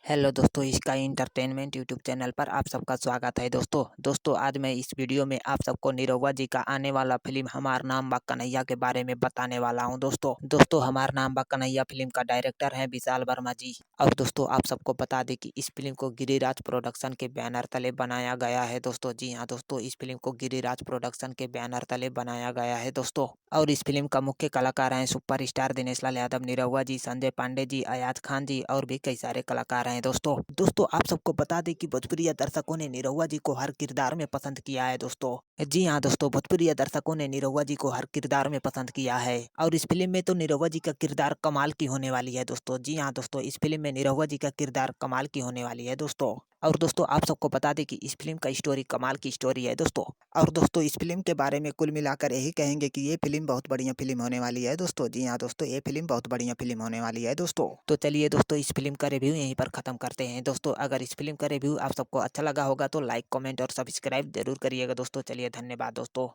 Hello दोस्तों, sky entertainment YouTube channel पर आप सबका स्वागत है। दोस्तों आज मैं इस वीडियो में आप सबको निरहुआ जी का आने वाला फिल्म हमार नाम बा कन्हैया के बारे में बताने वाला हूं। दोस्तों हमार नाम बा कन्हैया फिल्म का डायरेक्टर है विशाल वर्मा जी। और दोस्तों आप सबको बता दें कि इस फिल्म को गिरिराज प्रोडक्शन के बैनर तले बनाया गया है। दोस्तों जी हाँ दोस्तों, इस फिल्म को गिरिराज प्रोडक्शन के बैनर तले बनाया गया है दोस्तों। और इस फिल्म का मुख्य कलाकार हैं सुपरस्टार दिनेश लाल यादव, निरहुआ जी, संजय पांडे जी, अयाज खान जी और भी कई सारे कलाकार हैं। दोस्तों आप सबको बता दें कि भोजपुरी दर्शकों ने निरहुआ जी को हर किरदार में पसंद किया है। दोस्तों जी हाँ दोस्तों, भोजपुरी दर्शकों ने निरहुआ जी को हर किरदार में पसंद किया है। और इस फिल्म में तो निरहुआ जी का किरदार कमाल की होने वाली है। दोस्तों जी हाँ दोस्तों, इस फिल्म में निरहुआ जी का किरदार कमाल की होने वाली है दोस्तों। और दोस्तों आप सबको बता दें कि इस फिल्म का स्टोरी कमाल की स्टोरी है दोस्तों। और दोस्तों इस फिल्म के बारे में कुल मिलाकर यही कहेंगे कि ये फिल्म बहुत बढ़िया फिल्म होने वाली है दोस्तों। जी हाँ दोस्तों, ये फिल्म बहुत बढ़िया फिल्म होने वाली है दोस्तों। तो चलिए दोस्तों, इस फिल्म का रिव्यू यहीं पर खत्म करते हैं। दोस्तों अगर इस फिल्म का रिव्यू आप सबको अच्छा लगा होगा तो लाइक, कमेंट और सब्सक्राइब जरूर करिएगा दोस्तों। चलिए धन्यवाद दोस्तों।